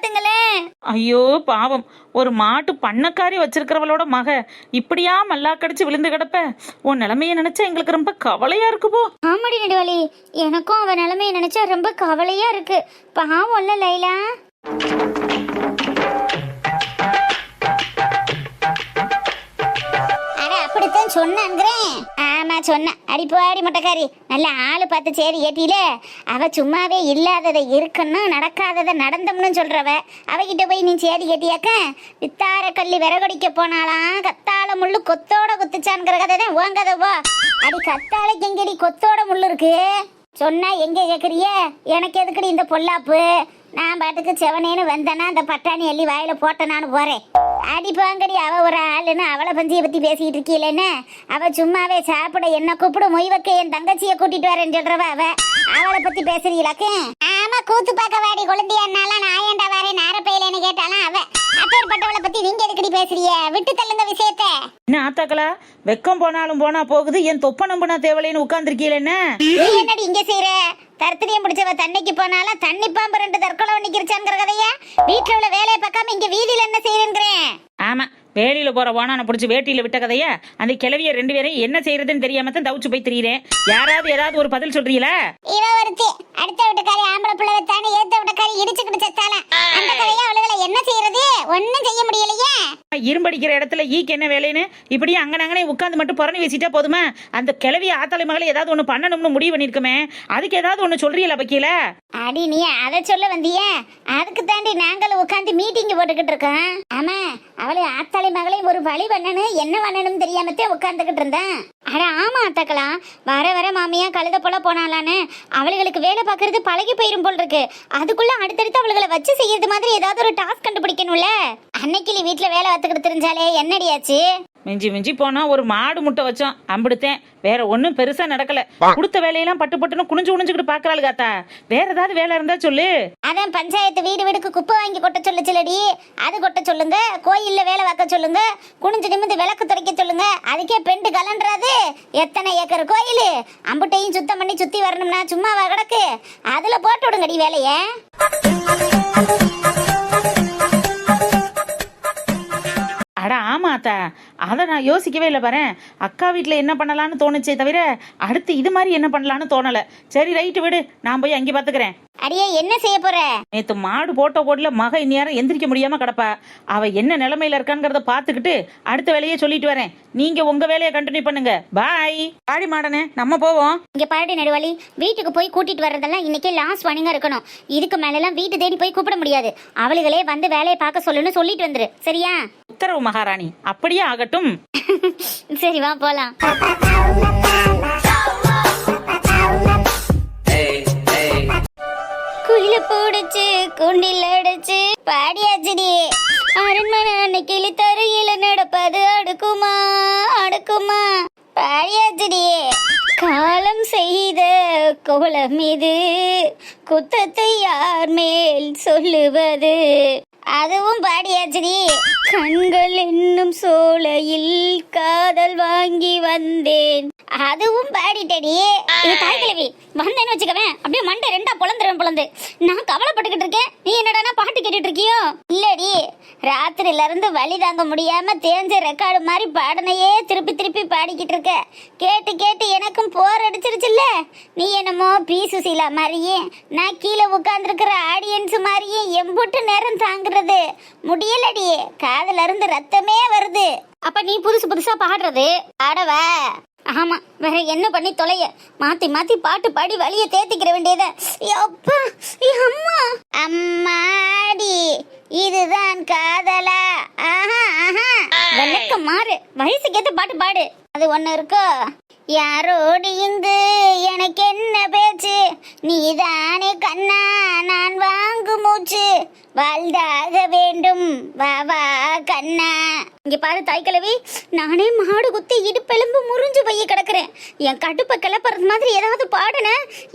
காப்பாத்துங்களேன். ஐயோ பாவம், ஒரு மாட்டு பண்ணக்காரி வச்சிருக்கிறவளோட மக இப்படியா மல்லாக்கடிச்சு விழுந்து கிடப்ப. உன் நிலைமைய நினைச்சா எங்களுக்கு ரொம்ப கவலையா இருக்குப்போ. ஆமாடி நெடுவாளி, எனக்கும் அவன் நிலைமைய நினைச்சா ரொம்ப கவலையா இருக்கு. பாவம் இல்ல லைலா. அப்படித்தான் சொன்னாங்கிறேன். ஆமா சொன்ன. அடிப்பாடி முட்டைக்காரி, நல்ல ஆளு பார்த்து சேரி ஏட்டியில. அவ சும்மாவே இல்லாததை இருக்கணும், நடக்காததை நடந்தோம்னு சொல்றவ. அவகிட்ட போய் நீ சேரி கேட்டியாக்க, வித்தார கல்லி விறகடிக்க போனாலாம் கத்தாழ முள்ளு கொத்தோட குத்துச்சான்ங்கிற கதை தான் ஓங்கதவோ. அடி கத்தாழைக்கு எங்கடி கொத்தோட முள்ளு இருக்கு சொன்னா எங்க கேக்குறிய? எனக்கு எதுக்குடி இந்த பொல்லாப்பு? நான் பாட்டுக்கு செவனேன்னு வந்தேன்னா அந்த பட்டாணி அள்ளி வாயில போட்ட நான் போறேன். அடிப்பாங்கடி, அவ ஒரு ஆளுன்னு அவளை பஞ்சியை பத்தி பேசிட்டு இருக்கீங்களேன்னு. அவ சும்மாவே சாப்பிட என்ன கூப்பிட மொய் வைக்க என் தங்கச்சியை கூட்டிட்டு வரேன்னு சொல்றவ. அவளை பத்தி பேசுறீங்களாக்க? ஆமா, கூத்து பார்க்க வாடி கொழுந்தியானாலாம் நான் ஏன்டா வரேன் நாரப்பையிலன்னு கேட்டாலாம் அவ. அப்பேற்பட்டவளை பத்தி நீங்க எதுக்கடி பேசுறீங்க? விட்டு தள்ளுங்க விஷயத்த. என்ன ஆத்தாக்களா, வெக்கம் போனாலும் போனா போகுது, என் தொப்ப நம்புனா தேவலைன்னு உட்கார்ந்துருக்கீல. என்ன என்னடி இங்க செய்யற? தர்த்தனியம் பிடிச்சவ தண்ணிக்கு போனாலும் தண்ணி பாம்பு 2 தற்கொலை நிக்கிறச்சாங்கிற கதையா? வீட்டுல உள்ள வேலையை பார்க்காம இங்க வீதியில என்ன செய்யறேங்கிறேன். ஆமா, வேலியில போற வானான பிடிச்சி வேட்டியில விட்ட கதையா? அந்த கிளவிய 2 பேரையும் என்ன செய்யறதுன்னு தெரியாம தான் தவிச்சு போய் திரியிறேன். யாராவது ஏதாவது ஒரு பதில் சொல்றீங்களா? இவ ஒருத்தி அடுத்த வீட்டுக்காரி ஆம்பளை பிள்ளை வச்சானே ஏத்த வீட்டுக்காரி இடிச்சுக்கிட்டு செத்தால. அந்த கதையா அவளுகளை என்ன செய்யறது? ஒன்னும் செய்ய முடியலையே. இரும்படிக்கிற இடத்துல ஈக்கு என்ன வேலைன்னு இப்படியே அங்கனே உட்காந்து மட்டும் புறணி வச்சுட்டா போதுமா? அந்த கிளவிய ஆத்தாளி மகளை ஏதாவது ஒண்ணு பண்ணணும்னு முடிவு பண்ணிருக்கமே, அதுக்கு ஏதாவது ஒண்ணு சொல்றீங்களா பக்கியில? அடி நீ அதை சொல்ல வந்திய? அதுக்கு தாண்டி நாங்களும் உட்காந்து மீட்டிங் போட்டுக்கிட்டு இருக்கோம். ஆமா, அவளை ஆத்தாளி மகளையும் ஒரு வழி பண்ணணும், என்ன பண்ணணும் தெரியாமத்தே உட்காந்துக்கிட்டு இருந்தேன். அட ஆமா அத்தாக்கலாம், வர வர மாமியா கழுத போல போனாலான்னு அவளுகளுக்கு வேலை பார்க்கறது பழகி போயிரும் போல் இருக்கு. அதுக்குள்ள அடுத்தடுத்து அவளுகளை வச்சு செய்யறது மாதிரி ஏதாவது ஒரு டாஸ்க் கண்டுபிடிக்கணும்ல. அன்னைக்கு வீட்டுல வேலை பார்த்துக்கிட்டு தெரிஞ்சாலே என்னடியாச்சு? மிஞ்சி மிஞ்சி போனா ஒரு மாடு முட்டை வச்சோம், அம்பிடுத்தேன். வேற ஒன்னும் பெருசா நடக்கல. கொடுத்த வேலையெல்லாம் பட்டு பட்டுன்னு குனிஞ்சுக்கிட்டு பாக்குறாள் காத்தா. வேற ஏதாவது வேலை இருந்தா சொல்லு. அதான் பஞ்சாயத்து வீடு வீடுக்கு குப்பை வாங்கி கொட்ட சொல்லுச்சுலடி, அது கொட்ட சொல்லுங்க. கோயில்ல வேலை பார்க்க சொல்லுங்க. குனிஞ்சு நிமிந்து விளக்கு துடைக்க சொல்லுங்க. அதுக்கே பெண்டு கலன்றாது. எத்தனை ஏக்கர் கோயில், அம்புட்டையும் சுத்தம் பண்ணி சுத்தி வரணும்னா சும்மாவா கிடக்கு? அதுல போட்டு விடுங்கடி வேலைய. அட ஆமாத்தா, அதை நான் யோசிக்கவே இல்லை பாரு. அக்கா வீட்டில் என்ன பண்ணலான்னு தோணுச்சே தவிர அடுத்து இது மாதிரி என்ன பண்ணலான்னு தோணலை. சரி ரைட்டு விடு, நான் போய் அங்கே பார்த்துக்கிறேன். அடியே என்ன செய்ய போற? நேற்று மாடு போட்ட போடல மக இந்நேரம் எந்திரிக்க முடியாம கிடப்பா. அவ என்ன நிலைமையில இருக்காங்கிறத பார்த்துக்கிட்டு அடுத்த வேலையை சொல்லிட்டு வரேன். நீங்க உங்க வேலையை கண்டினியூ பண்ணுங்க. பாய். ஆடி மாடனே, நம்ம போவோம். இங்க பாடி நடுவாளி, வீட்டுக்கு போய் கூட்டிட்டு வர்றதெல்லாம் இன்னைக்கே லாஸ்ட் வார்னிங்கா இருக்கணும். இதுக்கு மேலெல்லாம் வீட்டு தேடி போய் கூப்பிட முடியாது. அவளுகளே வந்து வேலையை பார்க்க சொல்லுன்னு சொல்லிட்டு வந்துரு, சரியா? உத்தரவு மகாராணி. அப்படியே ஆகட்டும். சரி வா போலாம். குயில போடுச்சு குண்டில் அடிச்சு பாடியாச்சுடி. அரண்மனை அன்னைக்கு தரையில நடப்பது அடுக்குமா அடுக்குமா பாடியாச்சுடி. காலம் செய்த கோலம் இது, குத்தத்தை யார் மேல் சொல்லுவது? அதுவும் பாடியாச்சுடி. கண்கள் என்னும் சோலையில் காதல் வாங்கி வந்தேன், அதுவும் பாடிட்டடி. தாய்கிழவி வந்தேன்னு வச்சுக்கவேன், அப்படியே மண்டை 2ஆ பொழந்து. நான் கவலைப்பட்டுக்கிட்டு இருக்கேன், நீ என்னடானா பாட்டு கேட்டுட்டு இருக்கியோ? இல்லடி, ராத்திரில இருந்து வலி தாங்க முடியாம தேஞ்ச ரெக்கார்டு மாதிரி பாடனையே திருப்பி பாடிக்கிட்டு இருக்க. கேட்டு கேட்டு எனக்கும் போர் அடிச்சிருச்சுல்ல. நீ என்னமோ பி சுசீலா மாதிரியே, நான் கீழே உட்கார்ந்துருக்கிற ஆடியன்ஸ் மாதிரியே எம்புட்டு நேரம் தாங்குறது முடியலடி. காதுல இருந்து ரத்தமே வருது. அப்ப நீ புதுசா பாடுறது ஆடவ? ஆமா, வேற என்ன பண்ணி தொலைய? மாத்தி பாட்டு பாடி வலிய தேத்திக்கிற வேண்டியத. அப்பா அம்மா அம்மாடி, இதுதான் காதலா? வெள்ளக்க மாறு, வயசுக்கேத்த பாட்டு பாடு. அது ஒண்ணு இருக்கோ? யாரோடு இங்கு எனக்கு என்ன பேச்சு, நீதானே கண்ணா நான் வாங்கு மூச்சு, வாழ்ந்தாக வேண்டும் வா வா கண்ணா. இங்க பாரு தாய்க்கிழவி, நானே மாடு குத்தி இடுப்பெலும்பு முறிஞ்சு போய் கிடக்குறேன். என் கடுப்பை கிளப்புறது மாதிரி ஏதாவது பாடுன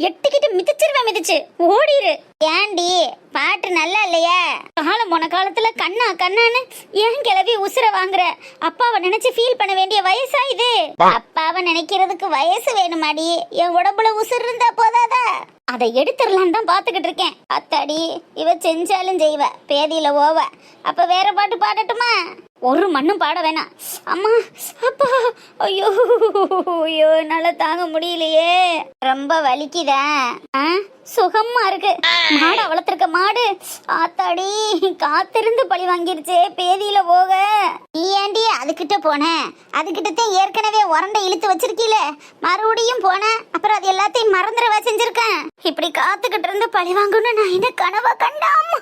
எட்டுக்கிட்டு மிதிச்சு ஓடிரு. ஏண்டி பாட்டு நல்லா இல்லையா? காலம் போன காலத்துல கண்ணா கண்ணான்னு ஏன் கிளவி உசுர வாங்குற? அப்பாவை நினைச்சு ஃபீல் பண்ண வேண்டிய வயசா இது? அப்பாவை நினைக்கிறதுக்கு வயசு வேணுமாடி? என் உடம்புல உசுர் இருந்தா போதாதா? அதை எடுத்துடலான்னு தான் பாத்துக்கிட்டு இருக்கேன். அத்தாடி, இவ செஞ்சாலும் செய்வ, பேதியில ஓவ. அப்ப வேற பாட்டு பாடட்டுமா? ஒரு மண்ணும் பாட வேணாம். அம்மா, அப்பா, ஐயோ ஐயோ, என்னால தாங்க முடியலையே, ரொம்ப வலிக்குதா? சுகமா இருக்கு. மாடை வளர்த்திருக்க மாடு ஆத்தாடி காத்திருந்து பழி வாங்கிருச்சே பேதியில போக. நீ ஏண்டி அதுகிட்ட போன? அதுகிட்டத்தையும் ஏற்கனவே உரண்டை இழுத்து வச்சிருக்கீல, மறுபடியும் போன. அப்புறம் அது எல்லாத்தையும் மறந்துடவா செஞ்சிருக்கேன்? இப்படி காத்துக்கிட்டு இருந்து பழி வாங்கணும்னு நான் என்ன கனவா கண்டாமா?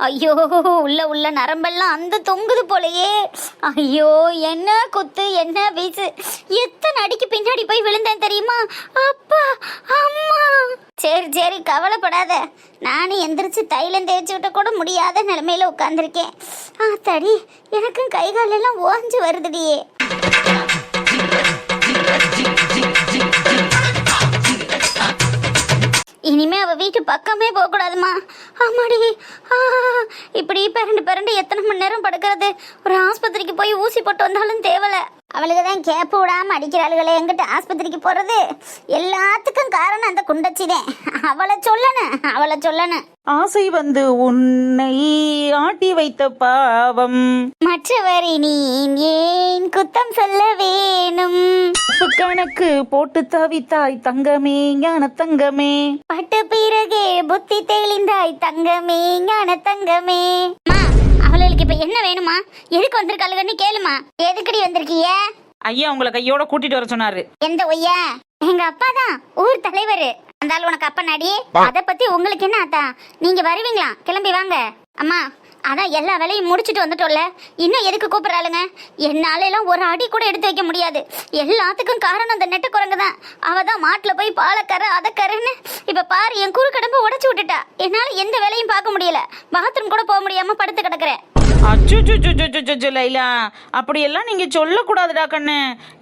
ஐயோ, உள்ள நரம்பெல்லாம் அந்த தொங்குது போலயே. ஐயோ, என்ன குத்து, என்ன வீசு. எத்தனை அடிக்கு பின்னாடி போய் விழுந்தேன் தெரியுமா? அப்பா, அம்மா. சரி கவலைப்படாத, நானும் எந்திரிச்சு தைலம் தேய்ச்சி விட்ட கூட முடியாத நிலைமையில உட்கார்ந்துருக்கேன். தடி, எனக்கும் கை காலெல்லாம் ஓஞ்சு வருதுடியே. இனிமே அவ வீட்டு பக்கமே போக கூடாதுமா. ஆமாடி, இப்படி பரண்டு எத்தனை மணி நேரம் படுக்கிறது? ஒரு ஆஸ்பத்திரிக்கு போய் ஊசி போட்டு வந்தாலும் தேவல. அவளுக்கு தான் கேப்பு விடாம அடிக்கிறாளுகளே, எங்கிட்ட ஆஸ்பத்திரிக்கு போறது? எல்லாத்துக்கும் காரணம் அந்த குண்டச்சிதான். அவளை சொல்லணும். ஆசை வந்து உன்னை ஆட்டி வைத்த பாவம், மற்றவர் நீ ஏன் குத்தம் சொல்ல வேணும்? கணக்கு போட்டு தவித்தாய் தங்கமே, ஞான தங்கமே. பட்ட பிறகே புத்தி தெளிந்தாய் தங்கமே, ஞான தங்கமே. அவளுக்கு இப்ப என்ன வேணுமா? எதுக்கு வந்திருக்காளுன்னு கேளுமா. எதுக்கடி வந்திருக்கீங்க? ஐயா உங்களை கையோட கூட்டிட்டு வர சொன்னாரு. எந்த ஒய்யா? எங்க அப்பா தான் ஊர் தலைவர். அந்தாலும் உனக்கு அப்பா நாடி. அத பத்தி உங்களுக்கு என்ன ஆத்தா? நீங்க வருவீங்களா? கிளம்பி வாங்க. அம்மா, அதான் எல்லா வேலையும் முடிச்சுட்டு வந்துட்டோம்ல, இன்னும் எதுக்கு கூப்பிடுறாளுங்க? என்னால எல்லாம் ஒரு அடி கூட எடுத்து வைக்க முடியாது. எல்லாத்துக்கும் காரணம் அந்த நெட்ட குரங்கு தான். அவதான் மாட்டுல போய் பாலக்கரை அதக்கரைன்னு இப்ப பாரு என் குறு கடம்பு உடைச்சு விட்டுட்டா. என்னால எந்த வேலையும் பார்க்க முடியல. பாத்ரூம் கூட போக முடியாம படுத்து கிடக்குறேன். அச்சு லைலா, அப்படியெல்லாம் நீங்க சொல்லக்கூடாதுடா கண்ணு.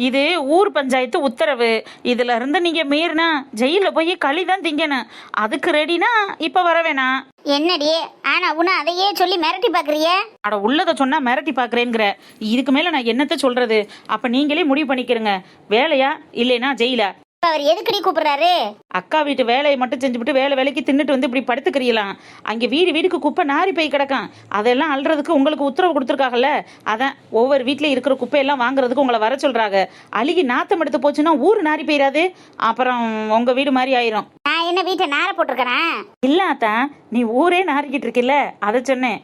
இது ஊர் பஞ்சாயத்து உத்தரவு. இதுல இருந்து நீங்க மீறினா ஜெயில போய் களி தான் திங்கணும். அதுக்கு ரெடினா இப்ப வர வேணாம். என்னடி ஆனா உன அதையே சொல்லி மிரட்டி பாக்குறிய? அட, உள்ளத சொன்னா மிரட்டி பாக்குறேங்கிற. இதுக்கு மேல நான் என்னத்த சொல்றது? அப்ப நீங்களே முடிவு பண்ணிக்கிறங்க, வேலையா இல்லைனா ஜெயிலா. அவர் எதுக்கடி கூப்பிடுறாரு? அக்கா வீட்டு வேலையை மட்டும் செஞ்சுட்டு வேலைக்கு தின்னுட்டு வந்து இப்படி படுத்துக்கிறீங்களாம். அங்கே வீடுக்கு குப்பை நாரி போய் கிடக்கும். அதெல்லாம் அல்றதுக்கு உங்களுக்கு உத்தரவு கொடுத்துருக்காங்கல்ல. அதான் ஒவ்வொரு வீட்லயும் இருக்கிற குப்பையெல்லாம் வாங்குறதுக்கு உங்களை வர சொல்றாங்க. அழுகி நாத்தம் எடுத்து போச்சுன்னா ஊர் நாரி போயிடாது, அப்புறம் உங்க வீடு மாதிரி ஆயிரும். நான் என்ன வீட்டை நார போட்டிருக்கிறேன்? இல்ல அத்தா, நீ ஊரே நாரிக்கிட்டு இருக்கில்ல, அதை சொன்னேன்.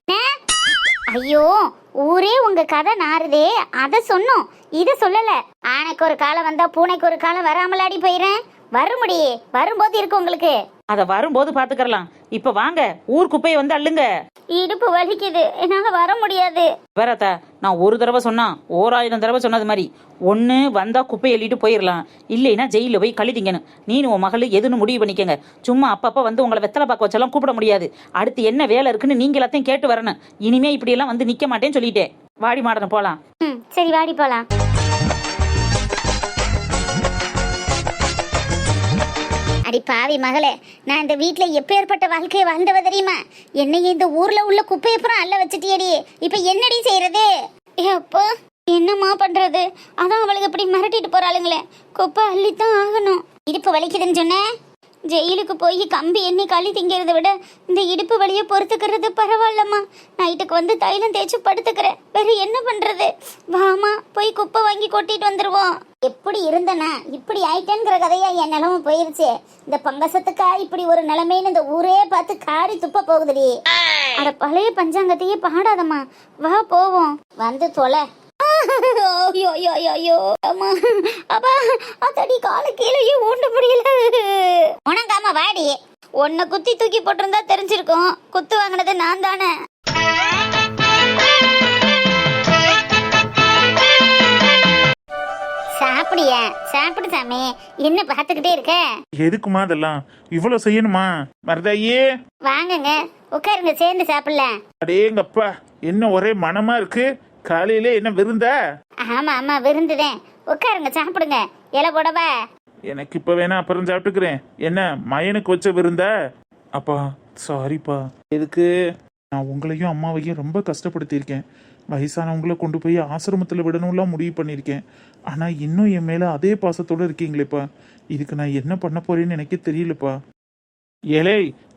ஐயோ, ஊரே உங்க கதை நாருதே, அத சொன்னோம், இத சொல்லல. ஆனைக்கு ஒரு காலம் வந்தா பூனைக்கு ஒரு காலம் வராமலாடி போயிறேன். வரும்படியே வரும்போது இருக்கு உங்களுக்கு. அத வரும்போது பாத்துக்கலாம். இப்ப வாங்க, ஊர் குப்பையை வந்து அள்ளுங்க. இடுப்பு வலிக்குது, என்னால வர முடியாது. வேறத்தா, நான் ஒரு தடவை சொன்னா 1000 தடவை சொன்னது மாதிரி. ஒண்ணு வந்தா குப்பை எள்ளிட்டு போயிடலாம், இல்லைன்னா ஜெயில போய் களி திங்கணும். நீனு உன் மகளு எதுன்னு முடிவு பண்ணிக்கங்க. சும்மா அப்பப்ப வந்து உங்களை வெத்தலை பாக்க வச்செல்லாம் கூப்பிட முடியாது. அடுத்து என்ன வேலை இருக்குன்னு நீங்க எல்லாத்தையும் கேட்டு வரணும். இனிமே இப்படி எல்லாம் வந்து நிக்க மாட்டேன்னு சொல்லிட்டேன். வாடி மாடன போலாம். சரி வாடி போலாம். அடி பாவி மகளே, நான் இந்த வீட்டுல எப்பேற்பட்ட வாழ்க்கையை வாழ்ந்தவ தெரியுமா? என்னைய இந்த ஊர்ல உள்ள குப்பையப்புறம் அள்ள வச்சுட்டியடி. இப்ப என்னடி செய்யறது? அப்போ என்னம்மா பண்றது? அதான் அவளுக்கு இப்படி மிரட்டிட்டு போறாளுங்களே. குப்பை அள்ளித்தான் ஆகணும். இடுப்பு வலிக்குதுன்னு சொன்னேன். ஜெயிலுக்கு போய் கம்பி எண்ணி களி திங்கிறத விட இந்த இடுப்பு வலியை பொறுத்துக்கிறது பரவாயில்லம்மா. நைட்டுக்கு வந்து தைலம் தேய்ச்சி படுத்துக்கிறேன். வேற என்ன பண்றது? வாமா போய் குப்பை வாங்கி கொட்டிட்டு வந்துருவோம். எப்படி இருந்தனா இப்படி ஆயிட்டேங்கிற கதையா என் நிலைமை போயிருச்சு. இந்த பங்கசத்துக்கா இப்படி ஒரு நிலைமைன்னு இந்த ஊரே பார்த்து காரி துப்ப போகுதுடி. அட, பழைய பஞ்சாங்கத்தையே பாடாதம்மா, வா போவோம். வந்து தொலை. கால கீழே ஊண்ட முடியல. உனக்காம வாடி. உன்னை குத்தி தூக்கி போட்டிருந்தா தெரிஞ்சிருக்கும். குத்து வாங்கினது நான் தானே. சாப்பிடியா? சாப்பிடு சாமி. என்ன பார்த்துக்கிட்டே இருக்க? எதுக்குமா அதெல்லாம் இவ்வளவு செய்யணுமா? மருதாயே வாங்குங்க, உட்காருங்க, சேர்ந்து சாப்பிடலாம். அடேங்கப்பா, என்ன ஒரே மனமா இருக்கு. காலையில என்ன விருந்தா? ஆமா ஆமா, விருந்துதேன். உட்காருங்க, சாப்பிடுங்க. இலை போடவா? எனக்கு இப்ப வேணா, அப்புறம் சாப்பிட்டுக்கிறேன். என்ன மயனுக்கு வச்ச விருந்தா? அப்பா சாரிப்பா. எதுக்கு? நான் உங்களையும் அம்மாவையும் ரொம்ப கஷ்டப்படுத்தியிருக்கேன். வயசானவங்கள கொண்டு போய் ஆசிரமத்தில் விடணும்லாம் முடிவு பண்ணியிருக்கேன். ஆனால் இன்னும் என் மேலே அதே பாசத்தோடு இருக்கீங்களேப்பா. இதுக்கு நான் என்ன பண்ண போறேன்னு எனக்கே தெரியலப்பா. ஏலே,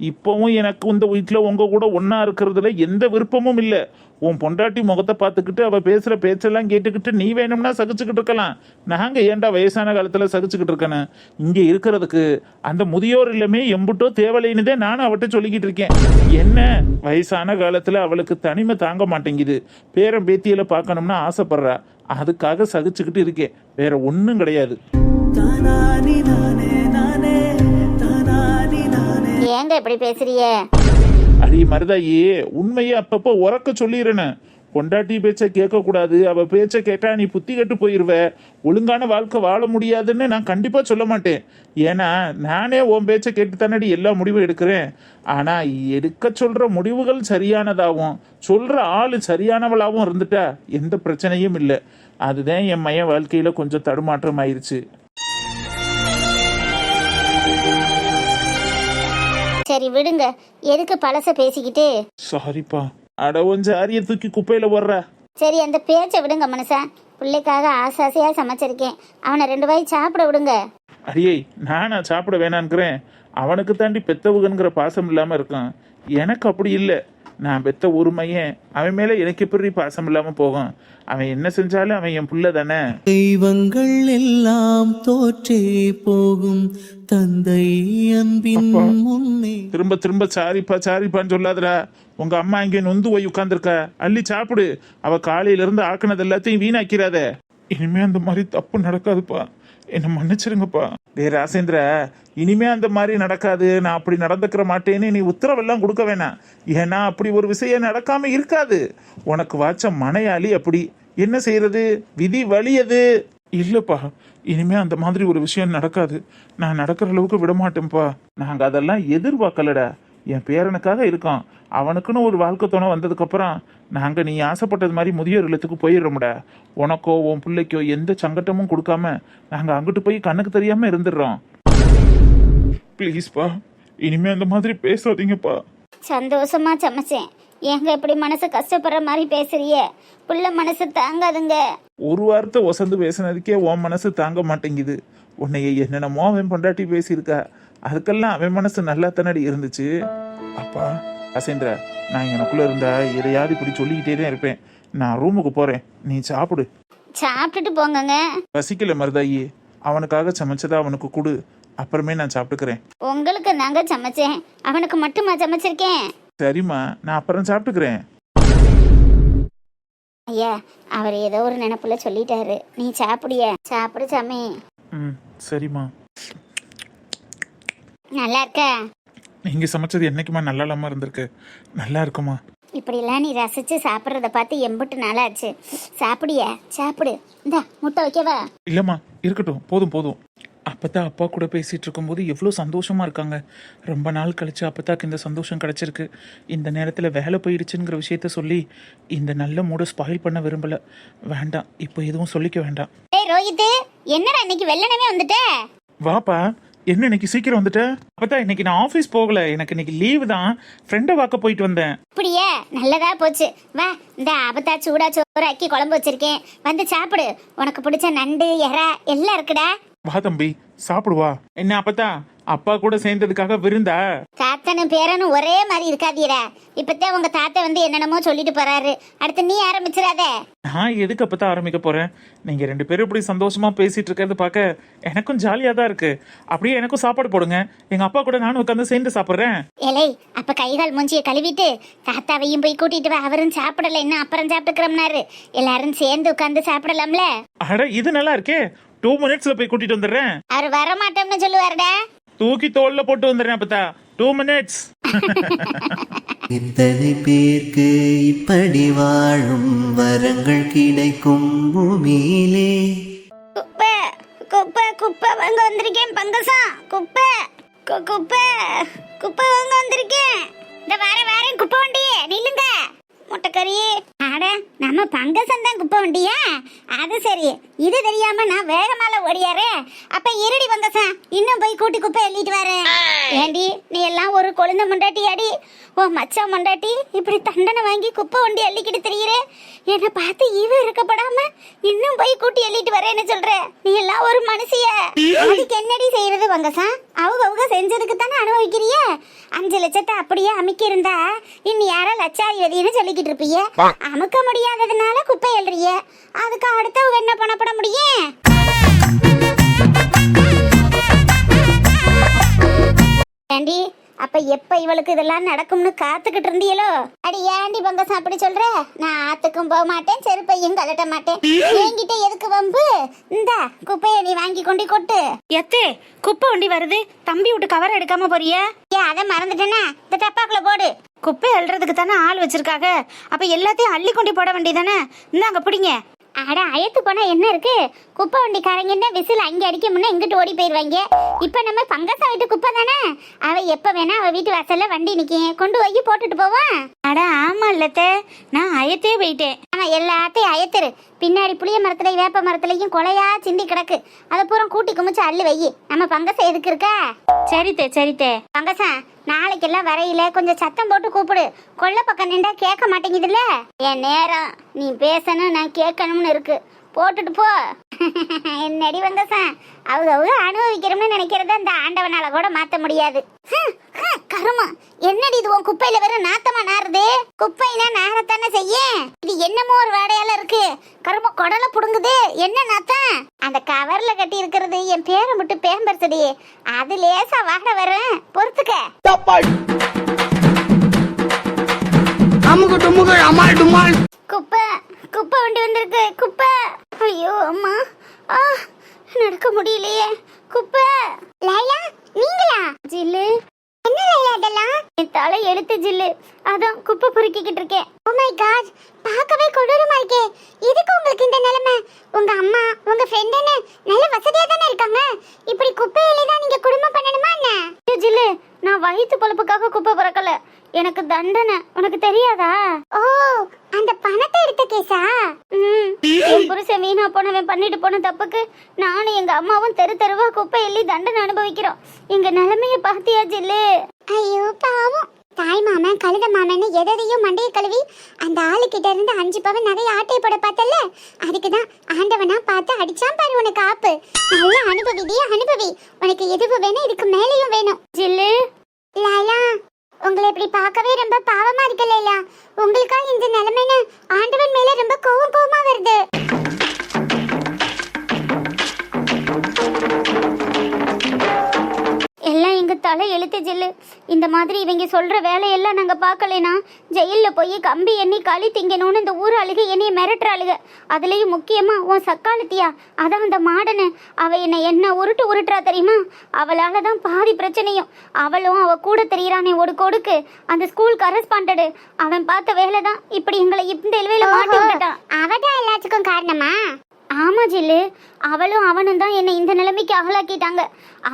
இப்பவும் எனக்கு இந்த வீட்டில் உங்க கூட ஒன்னா இருக்கிறதுல எந்த விருப்பமும் இல்லை. உன் பொண்டாட்டி முகத்தை பார்த்துக்கிட்டு அவ பேசுற பேச்செல்லாம் கேட்டுக்கிட்டு நீ வேணும்னா சகிச்சுக்கிட்டு இருக்கலாம். நாங்க ஏன்டா வயசான காலத்துல சகிச்சுக்கிட்டு இருக்கேன்னு? இங்க இருக்கிறதுக்கு அந்த முதியோர் இல்லமே எம்புட்டோ தேவலைன்னுதே நானும் அவட்ட சொல்லிக்கிட்டு இருக்கேன். என்ன வயசான காலத்துல அவளுக்கு தனிமை தாங்க மாட்டேங்குது. பேரன் பேத்தியில பார்க்கணும்னா ஆசைப்படுறா. அதுக்காக சகிச்சுக்கிட்டு இருக்கேன், வேற ஒன்றும் கிடையாது. ஏங்க இப்படி பேசுறிய? அடி மருதாயி, உண்மையே அப்பப்போ உறக்க சொல்லிடுறேன்னு. பொண்டாட்டி பேச்ச கேட்க கூடாது, அவ பேச்ச கேட்டா நீ புத்தி கட்டு போயிருவ, ஒழுங்கான வாழ்க்கை வாழ முடியாதுன்னு நான் கண்டிப்பா சொல்ல மாட்டேன். ஏன்னா நானே உன் பேச்ச கேட்டு தானடி எல்லா முடிவும் எடுக்கிறேன். ஆனா எடுக்க சொல்ற முடிவுகள் சரியானதாகவும் சொல்ற ஆளு சரியானவளாகவும் இருந்துட்டா எந்த பிரச்சனையும் இல்லை. அதுதான் என் மையன் வாழ்க்கையில கொஞ்சம் தடுமாற்றம் ஆயிருச்சு. சரி விடுங்க, எதுக்கு பழச பேசிக்கிட்டு? சாரிப்பா. அட கொஞ்சம் ஆரிய தூக்கி குப்பையில போடுற. சரி அந்த பேச்சை விடுங்க மனுஷா. பிள்ளைக்காக ஆசையா சமைச்சிருக்கேன், அவனை 2 வாய் சாப்பிட விடுங்க. அடியே, நானா சாப்பிட வேணான்கிறேன்? அவனுக்கு தாண்டி பெத்தவுகங்கிற பாசம் இல்லாம இருக்கான். எனக்கு அப்படி இல்லை. நான் பெத்த ஒரு மையன், அவன் மேல எனக்கு எப்படி பாசம் இல்லாம போகும்? அவன் என்ன செஞ்சாலும் அவன் என் புள்ள தானே. தெய்வங்கள் எல்லாம் தோற்றே போகும் தந்தை அன்பின் முன்னே. திரும்ப திரும்ப சாரிப்பா சாரிப்பான்னு சொல்லாதடா. உங்க அம்மா இங்கே நொந்து போய் உட்கார்ந்துருக்கா, அள்ளி சாப்பிடு. அவ காலையில இருந்து ஆக்கினது எல்லாத்தையும் வீணாக்கிறாத. இனிமே அந்த மாதிரி தப்பு நடக்காதுப்பா, என்ன மன்னிச்சிருங்கப்பா. டே ராசேந்திர, இனிமே அந்த மாதிரி நடக்காது, நான் அப்படி நடந்துக்கிற மாட்டேன்னு நீ உத்தரவெல்லாம் கொடுக்க வேணாம். ஏன்னா அப்படி ஒரு விஷயம் நடக்காம இருக்காது. உனக்கு வாச்ச மனையாளி அப்படி, என்ன செய்யறது, விதி வலியது. இல்லப்பா, இனிமே அந்த மாதிரி ஒரு விஷயம் நடக்காது. நான் நடக்கிற அளவுக்கு விட மாட்டேன்ப்பா. நாங்க அதெல்லாம் எதிர்பார்க்கலடா. என் பேரனுக்காக இருக்கோம். அவனுக்குன்னு ஒரு வாழ்க்கை துணை வந்ததுக்கு அப்புறம் நாங்க நீ ஆசைப்பட்டது மாதிரி முதியோர் இல்லத்துக்கு போயிடுறோம்டா. உனக்கோ உன் பிள்ளைக்கோ எந்த சங்கட்டமும் கொடுக்காம நாங்க அங்கிட்டு போய் கண்ணுக்கு தெரியாம இருந்துடுறோம். ப்ளீஸ்ப்பா, இனிமே அந்த மாதிரி பேசாதீங்கப்பா. சந்தோஷமா சமைச்சேன், ஏங்க இப்படி மனசு கஷ்டப்படுற மாதிரி பேசுறிய? புள்ள மனசு தாங்காதுங்க. ஒரு வார்த்தை ஒசந்து பேசுனதுக்கே உன் மனசு தாங்க மாட்டேங்குது. உன்னைய என்னென்னமோ அவன் பொண்டாட்டி பேசியிருக்கா, அதுக்கெல்லாம் அவன் மனசு நல்லா தானடி இருந்துச்சு. அப்பா ராசேந்திரா, நான் எனக்குள்ள இருந்தா எதையாவது இப்படி சொல்லிக்கிட்டே தான் இருப்பேன். நான் ரூமுக்கு போறேன், நீ சாப்பிடு. சாப்பிட்டுட்டு போங்கங்க. பசிக்கல மருதாயி, அவனுக்காக சமைச்சதா அவனுக்கு கொடு, அப்புறமே நான் சாப்பிட்டுக்கிறேன். உங்களுக்கு நாங்க சமைச்சேன், அவனுக்கு மட்டுமா சமைச்சிருக்கேன்? சரிம்மா, நான் அப்புறம் சாப்பிட்டுக்கிறேன். ஐயா, அவர் ஏதோ ஒரு நினைப்புல சொல்லிட்டாரு, நீ சாப்பிடிய. சாப்பிடு சாமி. ம், சரிம்மா. நல்லா இருக்க? நீங்க சமைச்சது என்னைக்குமா நல்லா இல்லாம இருந்திருக்கு? நல்லா இருக்குமா? இப்படிலாம் நீ ரசிச்சு சாப்பிட்றத பார்த்து எம்பிட்டு நாளாச்சு. சாப்பிடிய, சாப்பிடு. இந்த முட்டை வைக்கவா? இல்லம்மா, இருக்கட்டும், போதும் போதும். அப்பதான் அப்பா கூட பேசிட்டு இருக்கும்போது எவ்வளோ சந்தோஷமா இருக்காங்க. ரொம்ப நாள் கழிச்சு அப்பதாக்கு இந்த சந்தோஷம் கிடைச்சிருக்கு. இந்த நேரத்தில் வேலை போயிடுச்சுங்கிற விஷயத்த சொல்லி இந்த நல்ல மூடை ஸ்பாயில் பண்ண விரும்பல. வேண்டாம், இப்போ எதுவும் சொல்லிக்க வேண்டாம். ஏய் ரோஹித், என்னடா இன்னைக்கு வெள்ளனவே வந்துட்ட? வாப்பா, என்ன இன்னைக்கு சீக்கிரம் வந்துட்ட? அப்பதான் இன்னைக்கு நான் ஆஃபீஸ் போகல, எனக்கு இன்னைக்கு லீவு தான். ஃப்ரெண்டை பார்க்க போயிட்டு வந்தேன். அப்படியே, நல்லதா போச்சு. வா, இந்த அப்பத்தா சூடா சோறு ஆக்கி குழம்பு வச்சிருக்கேன், வந்து சாப்பிடு. உனக்கு பிடிச்ச நண்டு எறா எல்லாம் இருக்குடா. வா தம்பி, சாப்பிடுவா. என்ன அப்பத்தா, அப்பா கூட சேர்ந்ததுக்காக விருந்தா? தாத்தனும் பேரனும் ஒரே மாதிரி இருக்காதீரா. இப்பதான் உங்க தாத்தா வந்து என்னென்னமோ சொல்லிட்டு போறாரு, அடுத்து நீ ஆரம்பிச்சிடாத. நான் எதுக்கு அப்பதான் ஆரம்பிக்க போறேன்? நீங்க 2 பேரும் இப்படி சந்தோஷமா பேசிட்டு இருக்கிறது பார்க்க எனக்கும் ஜாலியா தான் இருக்கு. அப்படியே எனக்கும் சாப்பாடு போடுங்க, எங்க அப்பா கூட நானும் உட்காந்து சேர்ந்து சாப்பிடுறேன். ஏலே, அப்ப கைகால் மூஞ்சியை கழுவிட்டு தாத்தாவையும் போய் கூட்டிட்டு வா. அவரும் சாப்பிடல, இன்னும் அப்புறம் சாப்பிட்டுக்கிறோம்னாரு. எல்லாரும் சேர்ந்து உட்காந்து சாப்பிடலாம்ல. அட, இது நல்லா இருக்கே. 2 மினிட்ஸ்ல போய் கூட்டிட்டு வந்துடுறேன். அவர் வரமாட்டோம்னு சொல்லுவாருடா. தூக்கி தோல்ல போட்டு வந்துடுறேன் அப்பதா. 2 மினிட்ஸ். எத்தனை பேருக்கு இப்படி வாழும் வரங்கள் கிடைக்கும் பூமியிலே. குப்பை குப்பை குப்பை வாங்க வந்திருக்கேன் பங்கசம். குப்பை குப்பை குப்பை வாங்க வந்திருக்கேன். இந்த வாரேன் குப்பை வண்டி நில்லுங்க. முட்டைக்கறி அட நம்ம பங்கசம் தான் குப்பை வண்டியா? அது சரி, இது தெரியாம நான் வேகமால ஓடியாரே. அப்ப இருடி பங்கசம், இன்னும் போய் கூட்டி குப்பை எள்ளிட்டு வரேன். ஏண்டி நீ எல்லாம் ஒரு கொழுந்த மண்டாட்டி அடி, ஓ மச்சான் மண்டாட்டி இப்படி தண்டனை வாங்கி குப்பை வண்டி அள்ளிக்கிட்டு தெரியுறே. என்னை பார்த்து இவ இருக்கப்படாம இன்னும் போய் கூட்டி எள்ளிட்டு வரேன்னு சொல்ற. நீ எல்லாம் ஒரு மனுஷிய. அதுக்கு என்னடி செய்யறது பங்கசம்? அவங்க செஞ்சதுக்கு தானே அனுபவிக்கிறிய. 5 லட்சத்தை அப்படியே அமுக்கி இருந்தா இன்னி யாரோ லட்சாதிபதினு சொல்லிக்கிட்டு இருப்பீங்க. அமுக்க முடியாததுனால குப்பை எழுறிய, அதுக்கு அடுத்தவங்க என்ன பண்ணப்பட முடியும்? ஏண்டி அப்ப எப்ப இவளுக்கு இதெல்லாம் நடக்கும்னு காத்துக்கிட்டு இருந்தீங்களோ? அடி ஏண்டி பங்கசம் அப்படி சொல்ற? நான் ஆத்துக்கும் போக மாட்டேன், செருப்பையும் கலட்ட மாட்டேன். என்கிட்ட எதுக்கு வம்பு? இந்த குப்பையை நீ வாங்கி கொண்டு கொட்டு. எத்தே குப்பை வண்டி வருது, தம்பி விட்டு கவர் எடுக்காம போறிய? ஏன் அதை மறந்துட்டேன்னா இந்த டப்பாக்குள்ள போடு. குப்பை அள்ளுறதுக்கு தானே ஆள் வச்சிருக்காங்க, அப்ப எல்லாத்தையும் அள்ளி கொண்டு போட வேண்டியதானே. இந்தாங்க பிடிங்க. அட அயத்து போனா என்ன இருக்கு? குப்பை வண்டிக்காரங்க விசில் அங்கே அடிக்க முன்னே இங்கிட்டு ஓடி போயிடுவாங்க. இப்ப நம்ம பங்கசம் வீட்டு குப்பை தானே, அவ எப்ப வேணா அவ வீட்டு வாசல்ல வண்டி நிக்க கொண்டு போய் போட்டுட்டு போவான். அட ஆமா இல்லத்தே, நான் அயத்தே போயிட்டேன். ஆனா எல்லாத்தையும் அயத்துரு. பின்னாடி புளிய மரத்துலயும் வேப்ப மரத்துலயும் கொலையா சிந்தி கிடக்கு, அதை பூரா கூட்டி குமிச்சு அள்ளு வை. நம்ம பங்கசம் எதுக்கு இருக்கா? சரித்தே சரித்தே. பங்கசம் நாளைக்கெல்லாம் வரையில கொஞ்சம் சத்தம் போட்டு கூப்பிடு. கொல்ல பக்கம் நின்றா கேட்க மாட்டேங்குதுல்ல. என் நேரம் நீ பேசணும் நான் கேட்கணும்னு இருக்கு, போட்டுட்டு போ. என்னடி பங்கசம், அவங்க அனுபவிக்கிறோம்னு நினைக்கிறத அந்த ஆண்டவனால கூட மாத்த முடியாது. கருமா என்னடி இது உன் குப்பையில வெறும் நாத்தமா நாறுது? குப்பைனா நாரத்தானே செய்ய, இது என்னமோ ஒரு வேடையால இருக்கு. கரும குடல புடுங்குது, என்ன நாத்தம்? அந்த கவர்ல கட்டி இருக்கிறது என் பேரை மட்டும் பேம்பரிச்சடி, அது லேசா வாட வரும், பொறுத்துக்க. குப்பை குப்பை வண்டி வந்திருக்கு, குப்பை. ஐயோ அம்மா, நடக்க முடியலையே. குப்பை. லைலா நீங்களா? ஜில்லு என்ன லைலா இதெல்லாம்? என் தலை எழுத்து ஜில்லு, அதான் குப்பை பொறுக்கிக்கிட்டு இருக்கேன். ஓ மை காட், பார்க்கவே கொடூரமா இருக்கே. எதுக்கு உங்களுக்கு இந்த நிலைமை? உங்க அம்மா உங்க ஃப்ரெண்ட் என்ன நல்ல வசதியா தானே இருக்காங்க, இப்படி குப்பையில தான் நீங்க குடும்பம் பண்ணணுமா என்ன? ஜில்லு நான் வயிற்று பொழப்புக்காக குப்பை பறக்கல, எனக்கு தண்டனை, உனக்கு தெரியாதா? ஓ அந்த பணத்தை எடுத்த கேஸா? என் புருஷன் வீணா போனவன் பண்ணிட்டு போன தப்புக்கு நானும் எங்க அம்மாவும் தெரு தெருவா குப்பை எள்ளி தண்டனை அனுபவிக்கிறோம். எங்க நிலைமைய பாத்தியா ஜில்லு? ஐயோ பாவம். தாய் மாமன் கழுத மாமன்னு எதையும் மண்டைய கழுவி அந்த ஆளுகிட்ட இருந்து 5 பவன் நகைய ஆட்டை போட பார்த்தல, அதுக்குதான் ஆண்டவனா பார்த்து அடிச்சான் பாரு உனக்கு ஆப்பு. நல்ல அனுபவிடியா அனுபவி, உனக்கு எதுவும் வேணும், இதுக்கு மேலேயும் வேணும். ஜில்லு லாலா உங்களை இப்படி பார்க்கவே ரொம்ப பாவமா இருக்கு லைலா. உங்களுக்கா இந்த நிலைமைன்னு ஆண்டவன் மேல ரொம்ப கோவமா வருது. எல்லாம் எங்க தலை எழுத்து ஜில்லு. இந்த மாதிரி இவங்க சொல்ற வேலையெல்லாம் நாங்க பார்க்கலைனா ஜெயில போய் கம்பி எண்ணி களி திங்கணும்னு இந்த ஊர் அழுக என்னைய மிரட்டுறாளுக. அதுலயும் முக்கியமா உன் சக்காலத்தியா, அதான் அந்த மாடனு, அவ என்ன உருட்டுறா தெரியுமா? அவளால தான் பாதி பிரச்சனையும். அவளும் அவ கூட தெரியறானே ஒரு கொடுக்கு அந்த ஸ்கூல் கரஸ்பாண்டடு, அவன் பார்த்த வேலை தான் இப்படி எங்களை இந்த இல்வையில மாட்டி விட்டுட்டான். அவதான் எல்லாத்துக்கும் காரணமா? ஆமா ஜில்லு, அவளும் அவனும் தான் என்னை இந்த நிலைமைக்கு ஆளாக்கிட்டாங்க.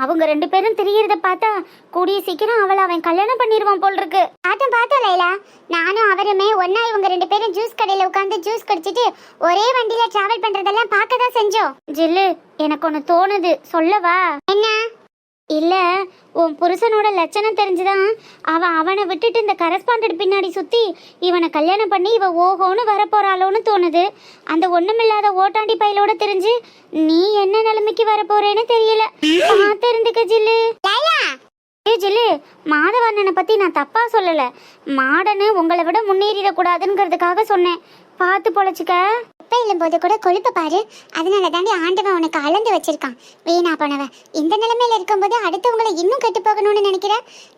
அவங்க 2 பேரும் தெரியறத பார்த்தா கூடிய சீக்கிரம் அவளை அவன் கல்யாணம் பண்ணிடுவான் போல் இருக்கு. பார்த்தோம் லைலா, நானும் அவருமே ஒன்னா இவங்க 2 பேரும் ஜூஸ் கடையில உட்காந்து ஜூஸ் குடிச்சிட்டு ஒரே வண்டியில டிராவல் பண்றதெல்லாம் பார்க்க தான் செஞ்சோம். ஜில்லு எனக்கு ஒன்று தோணுது, சொல்லவா? என்ன? இல்ல உன் புருஷனோட லட்சணம் தெரிஞ்சுதான் அவனை விட்டுட்டு இந்த கரஸ்பாண்டட் பின்னாடி சுத்தி இவனை கல்யாணம் பண்ணி இவ ஓஹோன்னு வரப்போறாளோன்னு தோணுது. அந்த ஒண்ணுமில்லாத ஓட்டாண்டி பையலோட தெரிஞ்சு நீ என்ன நிலைமைக்கு வரப்போறேன்னு தெரியல. தெரிந்துக்க ஜில்லு. ஜில்லு மாதவண்ணனை பத்தி நான் தப்பா சொல்லல, மாடனு உங்களை விட முன்னேறிடக்கூடாதுங்கிறதுக்காக சொன்னேன். பார்த்து பொழைச்சிக்க. குப்பையிலும் போது கூட கொழுப்ப பாரு, அதனால தாண்டி ஆண்டவன் உனக்கு அளந்து வச்சிருக்கான். வீணா போனவன் இந்த நிலைமையில இருக்கும்போது அடுத்தவங்களை இன்னும் கெட்டு போகணும்னு நினைக்கிற.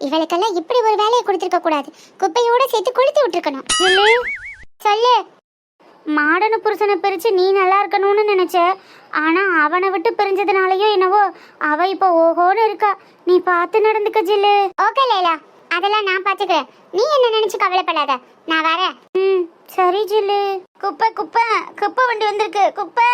இவளுக்கெல்லாம் இப்படி ஒரு வேலையை கொடுத்துருக்க கூடாது, குப்பையோட சேர்த்து கொளுத்தி விட்டுருக்கணும். சொல்லு. மாடனு புருஷனை பிரிச்சு நீ நல்லா இருக்கணும்னு நினைச்ச, ஆனா அவனை விட்டு பிரிஞ்சதுனாலயோ என்னவோ அவ இப்ப ஓஹோன்னு இருக்கா. நீ பார்த்து நடந்துக்க ஜில்லு. ஓகே லைலா, அதெல்லாம் நான் பாத்துக்கிறேன், நீ என்ன நினைச்சு கவலைப்படாத, நான் வரேன். சரி ஜில்லு. குப்பை குப்பை குப்பை வண்டி வந்திருக்கு, குப்பை.